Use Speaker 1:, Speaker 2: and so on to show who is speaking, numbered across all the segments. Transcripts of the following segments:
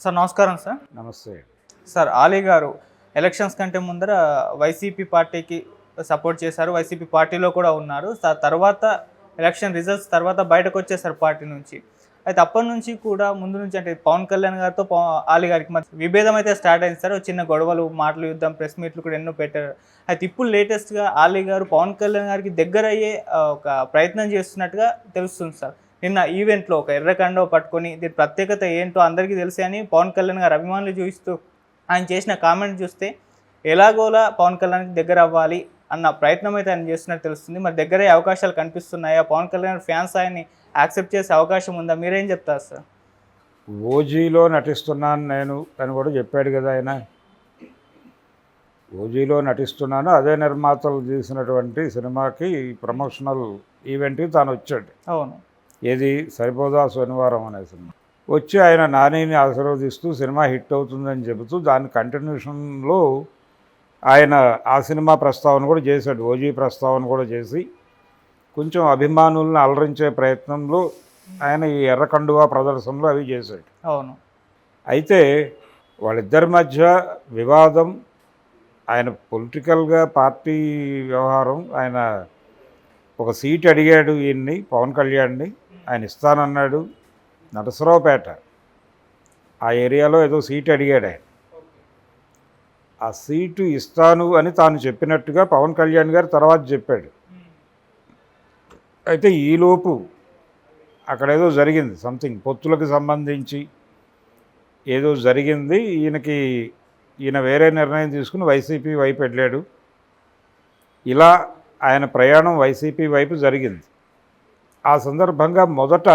Speaker 1: Sir నమస్కారం sir.
Speaker 2: నమస్తే
Speaker 1: sir Ali గారు ఎలక్షన్స్ కంటే ముందర వైసీపీ పార్టీకి సపోర్ట్ చేశారు, వైసీపీ పార్టీలో కూడా ఉన్నారు. తర్వాత ఎలక్షన్ రిజల్ట్స్ తర్వాత బయటకు వచ్చేసారు పార్టీ నుంచి. అయితే అప్పటి నుంచి కూడా ముందు నుంచి అంటే పవన్ కళ్యాణ్ గారితో ఆలీ గారికి మధ్య విభేదం అయితే స్టార్ట్ అయింది సార్. చిన్న గొడవలు, మాటలు యుద్ధం, ప్రెస్ మీట్లు కూడా ఎన్నో పెట్టారు. అయితే ఇప్పుడు లేటెస్ట్గా ఆలీ గారు పవన్ కళ్యాణ్ గారికి దగ్గర అయ్యే ఒక ప్రయత్నం చేస్తున్నట్టుగా తెలుస్తుంది సార్. నిన్న ఈవెంట్లో ఒక ఎర్ర కండవ పట్టుకొని దీని ప్రత్యేకత ఏంటో అందరికీ తెలిసి అని పవన్ కళ్యాణ్ గారు అభిమానులు చూపిస్తూ ఆయన చేసిన కామెంట్ చూస్తే ఎలాగోలా పవన్ కళ్యాణ్కి దగ్గర అవ్వాలి అన్న ప్రయత్నం అయితే ఆయన చేస్తున్నట్టు తెలుస్తుంది. మరి దగ్గరే అవకాశాలు కనిపిస్తున్నాయా? పవన్ కళ్యాణ్ ఫ్యాన్స్ ఆయన్ని యాక్సెప్ట్ చేసే అవకాశం ఉందా? మీరేం చెప్తారు సార్?
Speaker 2: ఓజీలో నటిస్తున్నాను నేను అని కూడా చెప్పాడు కదా ఆయన. ఓజీలో నటిస్తున్నాను, అదే నిర్మాతలు తీసినటువంటి సినిమాకి ప్రమోషనల్ ఈవెంట్కి తాను వచ్చాడు.
Speaker 1: అవును,
Speaker 2: ఏది సరిపోదా శనివారం అనే సినిమా వచ్చి ఆయన నానిని ఆశీర్వదిస్తూ సినిమా హిట్ అవుతుందని చెబుతూ దాని కంటిన్యూషన్లో ఆయన ఆ సినిమా ప్రస్తావన కూడా చేశాడు. ఓజీ ప్రస్తావన కూడా చేసి కొంచెం అభిమానులను అలరించే ప్రయత్నంలో ఆయన ఈ ఎర్ర కండువా ప్రదర్శనలో అవి చేశాడు.
Speaker 1: అవును.
Speaker 2: అయితే వాళ్ళిద్దరి మధ్య వివాదం, ఆయన పొలిటికల్గా పార్టీ వ్యవహారం, ఆయన ఒక సీట్ అడిగాడు ఈయన్ని, పవన్ కళ్యాణ్ని. ఆయన ఇస్తానన్నాడు. నరసరావుపేట ఆ ఏరియాలో ఏదో సీట్ అడిగాడు ఆయన. ఆ సీటు ఇస్తాను అని తాను చెప్పినట్టుగా పవన్ కళ్యాణ్ గారు తర్వాత చెప్పాడు. అయితే ఈలోపు అక్కడ ఏదో జరిగింది, సంథింగ్ పొత్తులకు సంబంధించి ఏదో జరిగింది. ఈయన వేరే నిర్ణయం తీసుకుని వైసీపీ వైపు వెళ్ళాడు. ఇలా ఆయన ప్రయాణం వైసీపీ వైపు జరిగింది. ఆ సందర్భంగా మొదట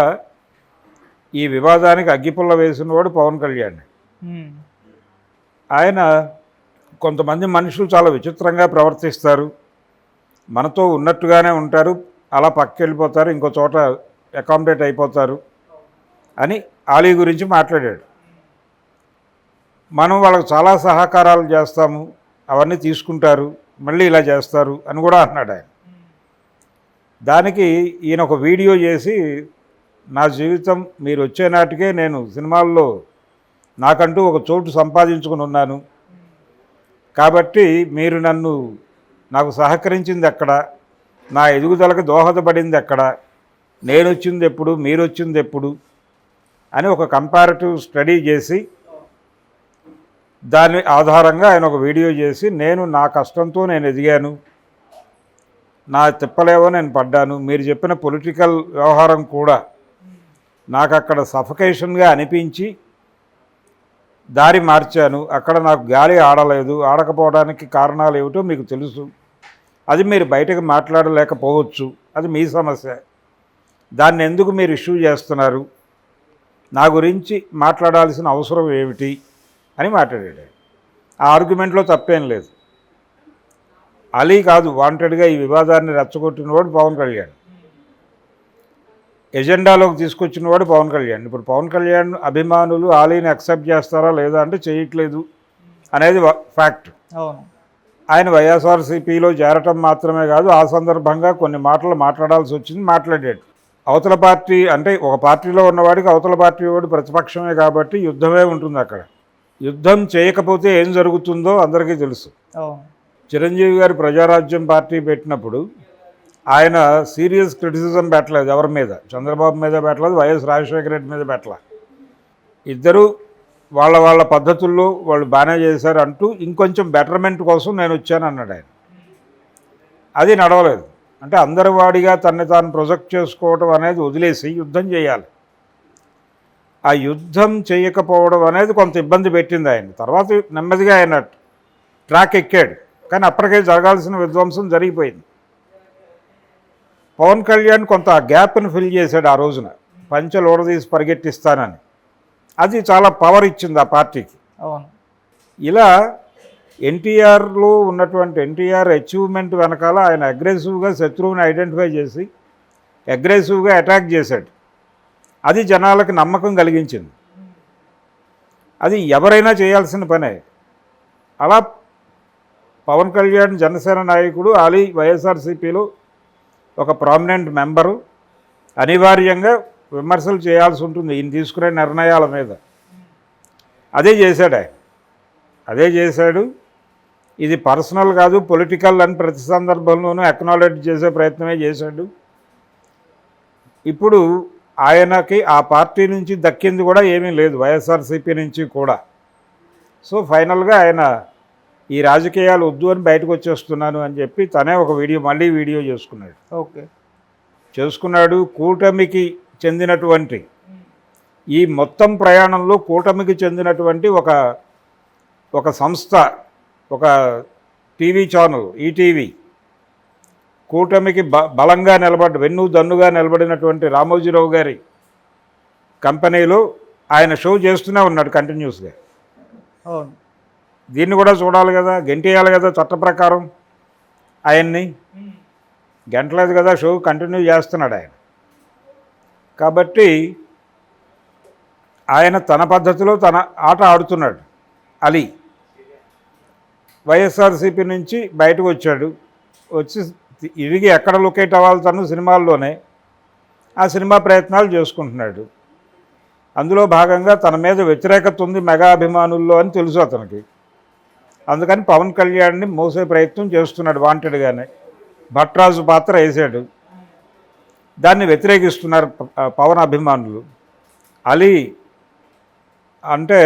Speaker 2: ఈ వివాదానికి అగ్గిపుల్ల వేసినవాడు పవన్ కళ్యాణ్. ఆయన కొంతమంది మనుషులు చాలా విచిత్రంగా ప్రవర్తిస్తారు, మనతో ఉన్నట్టుగానే ఉంటారు, అలా పక్కకి వెళ్ళిపోతారు, ఇంకో చోట అకామిడేట్ అయిపోతారు అని ఆలీ గురించి మాట్లాడాడు. మనం వాళ్ళకు చాలా సహకారాలు చేస్తాము, అవన్నీ తీసుకుంటారు, మళ్ళీ ఇలా చేస్తారు అని కూడా అన్నాడు ఆయన. దానికి ఈయన ఒక వీడియో చేసి, నా జీవితం మీరు వచ్చే నాటికే నేను సినిమాల్లో నాకంటూ ఒక చోటు సంపాదించుకుని ఉన్నాను, కాబట్టి మీరు నాకు సహకరించింది ఎక్కడ, నా ఎదుగుదలకు దోహదపడింది ఎక్కడ, నేను వచ్చింది ఎప్పుడు, మీరు వచ్చింది ఎప్పుడు అని ఒక కంపారిటివ్ స్టడీ చేసి దాని ఆధారంగా ఆయన ఒక వీడియో చేసి, నేను నా కష్టంతో నేను ఎదిగాను, నా తిప్పలేవో నేను పడ్డాను, మీరు చెప్పిన పొలిటికల్ వ్యవహారం కూడా నాకు అక్కడ సఫకేషన్గా అనిపించి దారి మార్చాను, అక్కడ నాకు గాలి ఆడలేదు, ఆడకపోవడానికి కారణాలు ఏమిటో మీకు తెలుసు, అది మీరు బయటకు మాట్లాడలేకపోవచ్చు, అది మీ సమస్య, దాన్ని ఎందుకు మీరు ఇష్యూ చేస్తున్నారు, నా గురించి మాట్లాడాల్సిన అవసరం ఏమిటి అని మాట్లాడాడు. ఆ ఆర్గ్యుమెంట్లో తప్పేం లేదు. అలీ కాదు వాంటెడ్గా ఈ వివాదాన్ని రెచ్చగొట్టినవాడు పవన్ కళ్యాణ్, ఎజెండాలోకి తీసుకొచ్చినవాడు పవన్ కళ్యాణ్. ఇప్పుడు పవన్ కళ్యాణ్ అభిమానులు ఆలీని యాక్సెప్ట్ చేస్తారా లేదా అంటే చేయట్లేదు అనేది ఫ్యాక్ట్.
Speaker 1: అవును.
Speaker 2: ఆయన వైఎస్ఆర్సీపీలో చేరటం మాత్రమే కాదు, ఆ సందర్భంగా కొన్ని మాటలు మాట్లాడాల్సి వచ్చింది, మాట్లాడాడు. అవతల పార్టీ అంటే ఒక పార్టీలో ఉన్నవాడికి అవతల పార్టీ వాడు ప్రతిపక్షమే కాబట్టి యుద్ధమే ఉంటుంది. అక్కడ యుద్ధం చేయకపోతే ఏం జరుగుతుందో అందరికీ తెలుసు. చిరంజీవి గారు ప్రజారాజ్యం పార్టీ పెట్టినప్పుడు ఆయన సీరియస్ క్రిటిసిజం పెట్టలేదు ఎవరి మీద, చంద్రబాబు మీద పెట్టలేదు, వైఎస్ రాజశేఖర రెడ్డి మీద పెట్టలేదు. ఇద్దరు వాళ్ళ పద్ధతుల్లో వాళ్ళు బాగానే చేశారు అంటూ ఇంకొంచెం బెటర్మెంట్ కోసం నేను వచ్చాను అన్నాడు ఆయన. అది నడవలేదు. అంటే అందరి వాడిగా తనని తాను ప్రొజెక్ట్ చేసుకోవడం అనేది వదిలేసి యుద్ధం చేయాలి. ఆ యుద్ధం చేయకపోవడం అనేది కొంత ఇబ్బంది పెట్టింది ఆయన. తర్వాత నెమ్మదిగా ఆయన ట్రాక్ ఎక్కాడు, కానీ అప్పటికే జరగాల్సిన విధ్వంసం జరిగిపోయింది. పవన్ కళ్యాణ్ కొంత ఆ గ్యాప్ను ఫిల్ చేశాడు ఆ రోజున, పంచెలు ఊడదీసి పరిగెట్టిస్తానని. అది చాలా పవర్ ఇచ్చింది ఆ పార్టీకి. ఇలా ఎన్టీఆర్లో ఉన్నటువంటి ఎన్టీఆర్ అచీవ్మెంట్ వెనకాల ఆయన అగ్రెసివ్గా శత్రువుని ఐడెంటిఫై చేసి అగ్రెసివ్గా అటాక్ చేశాడు. అది జనాలకు నమ్మకం కలిగించింది. అది ఎవరైనా చేయాల్సిన పనే. అలా పవన్ కళ్యాణ్ జనసేన నాయకుడు, ఆలీ వైఎస్ఆర్సీపీలో ఒక ప్రామినెంట్ మెంబరు, అనివార్యంగా విమర్శలు చేయాల్సి ఉంటుంది ఈయన తీసుకునే నిర్ణయాల మీద. అదే చేశాడు ఆయన, అదే చేశాడు. ఇది పర్సనల్ కాదు, పొలిటికల్ అని ప్రతి సందర్భంలోనూ అక్నాలెడ్జ్ చేసే ప్రయత్నమే చేశాడు. ఇప్పుడు ఆయనకి ఆ పార్టీ నుంచి దక్కింది కూడా ఏమీ లేదు, వైఎస్ఆర్సీపీ నుంచి కూడా. సో ఫైనల్గా ఆయన ఈ రాజకీయాలు వద్దు అని బయటకు వచ్చేస్తున్నాను అని చెప్పి తనే ఒక మళ్ళీ వీడియో చేసుకున్నాడు. కూటమికి చెందినటువంటి ఈ మొత్తం ప్రయాణంలో కూటమికి చెందినటువంటి ఒక సంస్థ, ఒక టీవీ ఛానల్ ఈటీవీ, కూటమికి బలంగా వెన్నుదన్నుగా నిలబడినటువంటి రామోజీరావు గారి కంపెనీలో ఆయన షో చేస్తూనే ఉన్నాడు కంటిన్యూస్గా. దీన్ని కూడా చూడాలి కదా, గెంటేయాలి కదా చట్ట ప్రకారం. ఆయన్ని గంటలేదు కదా, షో కంటిన్యూ చేస్తున్నాడు ఆయన. కాబట్టి ఆయన తన పద్ధతిలో తన ఆట ఆడుతున్నాడు. అలీ వైఎస్ఆర్సీపీ నుంచి బయటకు వచ్చి ఇరిగి ఎక్కడ లొకేట్ అవ్వాలి తను సినిమాల్లోనే ఆ సినిమా ప్రయత్నాలు చేసుకుంటున్నాడు. అందులో భాగంగా తన మీద వ్యతిరేకత ఉంది మెగా అభిమానుల్లో అని తెలుసు అతనికి. అందుకని పవన్ కళ్యాణ్ని మోసే ప్రయత్నం చేస్తున్నాడు వాంటెడ్గానే. భట్రాజు పాత్ర వేసాడు, దాన్ని వ్యతిరేకిస్తున్నారు పవన్ అభిమానులు. అలీ అంటే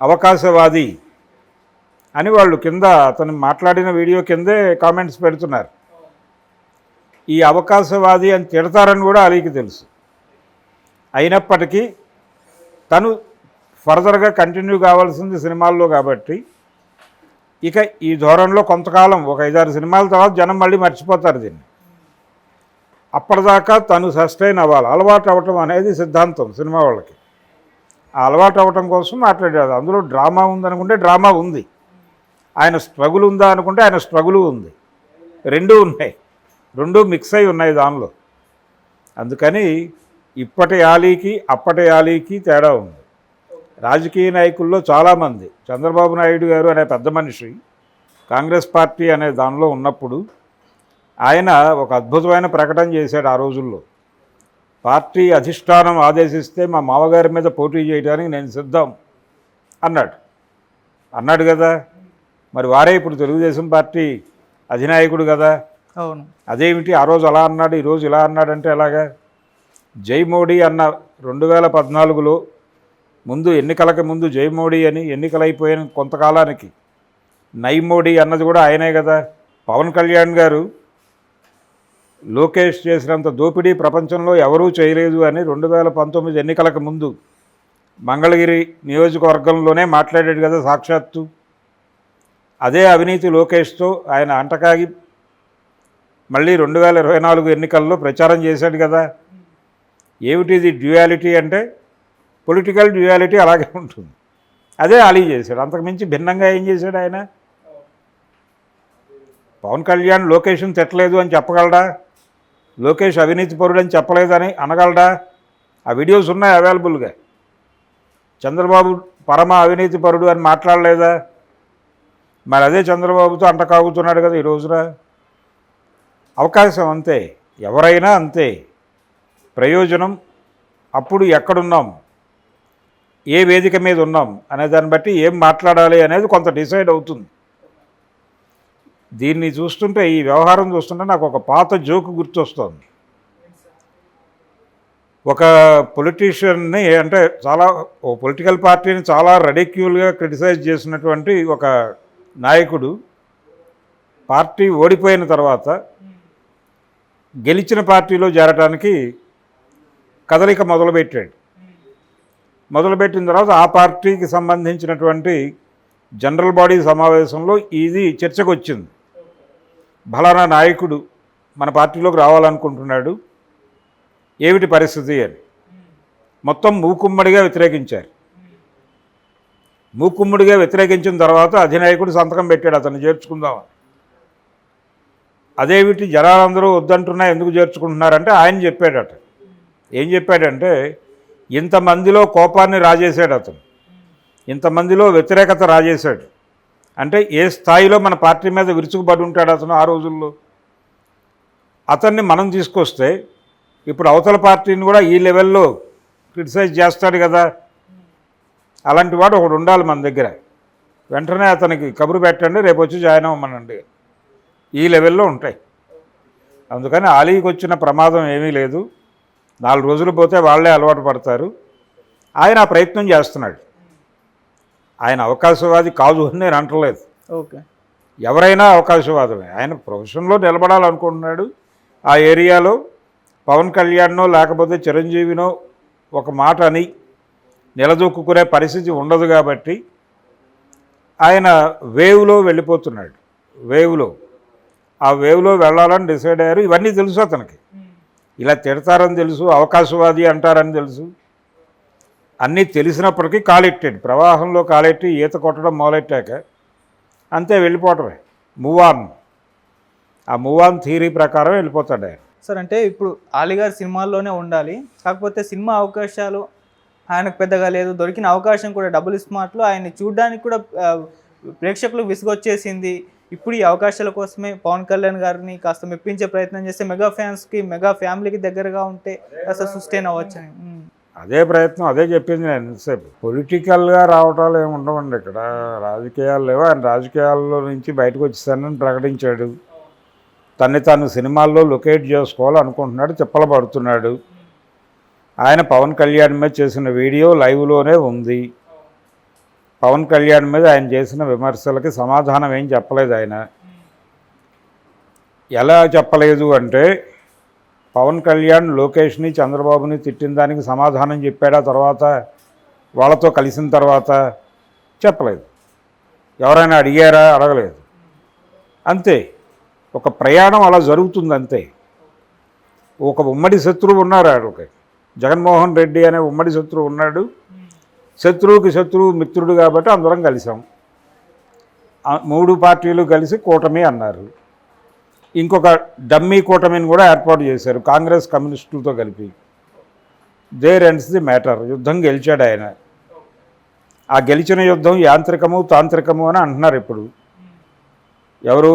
Speaker 2: అవకాశవాది అని వాళ్ళు కింద అతను మాట్లాడిన వీడియో కిందే కామెంట్స్ పెడుతున్నారు. ఈ అవకాశవాది అని తిడతారని కూడా అలీకి తెలుసు. అయినప్పటికీ తను ఫర్దర్గా కంటిన్యూ కావాల్సింది సినిమాల్లో కాబట్టి ఇక ఈ ధోరణిలో కొంతకాలం ఒక 5-6 సినిమాల తర్వాత జనం మళ్ళీ మర్చిపోతారు దీన్ని. అప్పటిదాకా తను సస్టైన్ అవ్వాలి, అలవాటు అవ్వటం అనేది సిద్ధాంతం సినిమా వాళ్ళకి. ఆ అలవాటు అవ్వటం కోసం మాట్లాడారు. అందులో డ్రామా ఉందనుకుంటే డ్రామా ఉంది, ఆయన స్ట్రగుల్ ఉందా అనుకుంటే ఆయన స్ట్రగుల్ ఉంది, రెండూ ఉన్నాయి, రెండూ మిక్స్ అయి ఉన్నాయి దానిలో. అందుకని ఇప్పటి ఆలీకి అప్పటి ఆలీకి తేడా ఉంది. రాజకీయ నాయకుల్లో చాలామంది, చంద్రబాబు నాయుడు గారు అనే పెద్ద మనిషి కాంగ్రెస్ పార్టీ అనే దానిలో ఉన్నప్పుడు ఆయన ఒక అద్భుతమైన ప్రకటన చేశాడు. ఆ రోజుల్లో పార్టీ అధిష్టానం ఆదేశిస్తే మా మామగారి మీద పోటీ చేయడానికి నేను సిద్ధం అన్నాడు కదా. మరి వారే ఇప్పుడు తెలుగుదేశం పార్టీ అధినాయకుడు కదా.
Speaker 1: అవును.
Speaker 2: అదేమిటి ఆ రోజు అలా అన్నాడు ఈరోజు ఇలా అన్నాడంటే ఎలాగా? జై మోడీ అన్న 2014లో ముందు ఎన్నికలకి ముందు జై మోడీ అని, ఎన్నికలైపోయిన కొంతకాలానికి నై మోడీ అన్నది కూడా ఆయనే కదా. పవన్ కళ్యాణ్ గారు లోకేష్ చేసినంత దోపిడీ ప్రపంచంలో ఎవరూ చేయలేదు అని 2019 ఎన్నికలకు ముందు మంగళగిరి నియోజకవర్గంలోనే మాట్లాడాడు కదా సాక్షాత్తు. అదే అవినీతి లోకేష్తో ఆయన అంటకాగి మళ్ళీ 2024 ఎన్నికల్లో ప్రచారం చేశాడు కదా. ఏమిటిది డ్యూయాలిటీ అంటే? పొలిటికల్ డ్యూయాలిటీ అలాగే ఉంటుంది. అదే అలీ చేశాడు, అంతకుమించి భిన్నంగా ఏం చేశాడు ఆయన? పవన్ కళ్యాణ్ లోకేష్ని తిట్టలేదు అని చెప్పగలడా? లోకేష్ అవినీతి పరుడు అని చెప్పలేదని అనగలడా? ఆ వీడియోస్ ఉన్నాయి అవైలబుల్గా. చంద్రబాబు పరమ అవినీతి పరుడు అని మాట్లాడలేదా? మరి అదే చంద్రబాబుతో అంటకాగుతున్నాడు కదా ఈ రోజున. అవకాశం అంతే, ఎవరైనా అంతే. ప్రయోజనం అప్పుడు ఎక్కడున్నాం, ఏ వేదిక మీద ఉన్నాం అనే దాన్ని బట్టి ఏం మాట్లాడాలి అనేది కొంత డిసైడ్ అవుతుంది. దీన్ని చూస్తుంటే, ఈ వ్యవహారం చూస్తుంటే నాకు ఒక పాత జోకు గుర్తొస్తుంది. ఒక పొలిటీషియన్ని అంటే ఓ పొలిటికల్ పార్టీని చాలా రెడిక్యూల్గా క్రిటిసైజ్ చేసినటువంటి ఒక నాయకుడు పార్టీ ఓడిపోయిన తర్వాత గెలిచిన పార్టీలో చేరడానికి కదలిక మొదలుపెట్టిన తర్వాత ఆ పార్టీకి సంబంధించినటువంటి జనరల్ బాడీ సమావేశంలో ఇది చర్చకు వచ్చింది. ఫలానా నాయకుడు మన పార్టీలోకి రావాలనుకుంటున్నాడు, ఏమిటి పరిస్థితి అని మొత్తం మూకుమ్మడిగా వ్యతిరేకించారు. మూకుమ్మడిగా వ్యతిరేకించిన తర్వాత అధినాయకుడు సంతకం పెట్టాడు అతన్ని చేర్చుకుందామని. అదేమిటి జనాలందరూ వద్దంటున్నా ఎందుకు చేర్చుకుంటున్నారంటే ఆయన చెప్పాడట. ఏం చెప్పాడంటే, ఇంతమందిలో కోపాన్ని రాజేశాడు అతను, ఇంతమందిలో వ్యతిరేకత రాజేశాడు అంటే ఏ స్థాయిలో మన పార్టీ మీద విరుచుకుపడి ఉంటాడు అతను ఆ రోజుల్లో. అతన్ని మనం తీసుకొస్తే ఇప్పుడు అవతల పార్టీని కూడా ఈ లెవెల్లో క్రిటిసైజ్ చేస్తాడు కదా. అలాంటి వాడు ఒకడు ఉండాలి మన దగ్గర. వెంటనే అతనికి కబురు పెట్టండి, రేపు వచ్చి జాయిన్ అవ్వమనండి. ఈ లెవెల్లో ఉంటాయి. అందుకని ఆలీకి వచ్చిన ప్రమాదం ఏమీ లేదు. 4 రోజులు పోతే వాళ్ళే అలవాటు పడతారు. ఆయన ఆ ప్రయత్నం చేస్తున్నాడు. ఆయన అవకాశవాది కాదు అని నేను అంటలేదు.
Speaker 1: ఓకే.
Speaker 2: ఎవరైనా అవకాశవాదమే. ఆయన ప్రొఫెషన్లో నిలబడాలనుకుంటున్నాడు. ఆ ఏరియాలో పవన్ కళ్యాణ్నో లేకపోతే చిరంజీవినో ఒక మాట అని నిలదొక్కునే పరిస్థితి ఉండదు కాబట్టి ఆయన వేవ్లో వెళ్ళిపోతున్నాడు. ఆ వేవ్లో వెళ్ళాలని డిసైడ్ అయ్యారు. ఇవన్నీ తెలుసు అతనికి. ఇలా తిడతారని తెలుసు, అవకాశవాది అంటారని తెలుసు. అన్నీ తెలిసినప్పటికీ కాలెట్టాడు. ప్రవాహంలో కాలెట్టి ఈత కొట్టడం మొదలెట్టాక అంతే వెళ్ళిపోవటమే. మూవ్ ఆన్ థియరీ ప్రకారం వెళ్ళిపోతాడు ఆయన.
Speaker 1: సార్ అంటే ఇప్పుడు ఆలీ గారు సినిమాల్లోనే ఉండాలి, కాకపోతే సినిమా అవకాశాలు ఆయనకు పెద్దగా లేదు. దొరికిన అవకాశం కూడా డబుల్ స్మార్ట్లో ఆయన్ని చూడడానికి కూడా ప్రేక్షకులకు విసుగొచ్చేసింది. ఇప్పుడు ఈ అవకాశాల కోసమే పవన్ కళ్యాణ్ గారిని కాస్త మెప్పించే ప్రయత్నం చేస్తే మెగా ఫ్యాన్స్కి, మెగా ఫ్యామిలీకి దగ్గరగా ఉంటే అసలు సస్టైన్ అవ్వచ్చని.
Speaker 2: అదే ప్రయత్నం, అదే చెప్పింది నేను ఎంతసేపు. పొలిటికల్గా రావటాలు ఏమి ఉండవండి ఇక్కడ. రాజకీయాలు లేవు. ఆయన రాజకీయాల్లో నుంచి బయటకు వచ్చేసానని ప్రకటించాడు. తాను సినిమాల్లో లొకేట్ చేసుకోవాలనుకుంటున్నాడు, తిప్పలు పడుతున్నాడు. ఆయన పవన్ కళ్యాణ్ మీద చేసిన వీడియో లైవ్లోనే ఉంది. పవన్ కళ్యాణ్ మీద ఆయన చేసిన విమర్శలకి సమాధానం ఏం చెప్పలేదు ఆయన. ఎలా చెప్పలేదు అంటే, పవన్ కళ్యాణ్ లోకేష్ని, చంద్రబాబుని తిట్టిన దానికి సమాధానం చెప్పాడా తర్వాత వాళ్ళతో కలిసిన తర్వాత? చెప్పలేదు. ఎవరైనా అడిగారా? అడగలేదు. అంతే. ఒక ప్రయాణం అలా జరుగుతుంది అంతే. ఒక ఉమ్మడి శత్రువు ఉన్నారు. ఆడొక జగన్మోహన్ రెడ్డి అనే ఉమ్మడి శత్రువు ఉన్నాడు. శత్రువుకి శత్రువు మిత్రుడు కాబట్టి అందరం కలిసాం. 3 పార్టీలు కలిసి కూటమి అన్నారు. ఇంకొక డమ్మీ కూటమిని కూడా ఏర్పాటు చేశారు కాంగ్రెస్ కమ్యూనిస్టులతో కలిపి. There ends the matter. యుద్ధం గెలిచాడు ఆయన. ఆ గెలిచిన యుద్ధం యాంత్రికము, తాంత్రికము అని అంటున్నారు ఇప్పుడు. ఎవరు?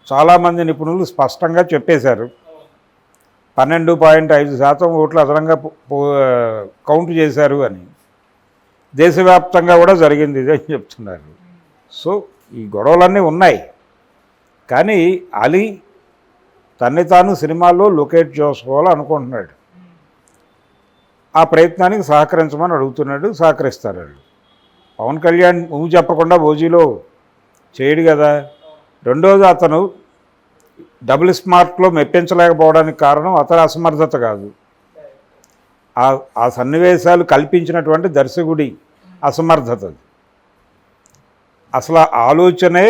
Speaker 2: చాలామంది నిపుణులు స్పష్టంగా చెప్పేశారు. 12.5% ఓట్లు అదనంగా కౌంట్ చేశారు అని. దేశవ్యాప్తంగా కూడా జరిగింది ఇదే చెప్తున్నారు. సో ఈ గొడవలన్నీ ఉన్నాయి. కానీ అలీ తాను సినిమాల్లో లొకేట్ చేసుకోవాలనుకుంటున్నాడు. ఆ ప్రయత్నానికి సహకరించమని అడుగుతున్నాడు. సహకరిస్తారు. పవన్ కళ్యాణ్ నువ్వు చెప్పకుండా ఓజీలో చేయడు కదా. రెండోది, అతను డబుల్ స్మార్ట్లో మెప్పించలేకపోవడానికి కారణం అతని అసమర్థత కాదు, ఆ సన్నివేశాలు కల్పించినటువంటి దర్శకుడి అసమర్థత. అసలు ఆలోచనే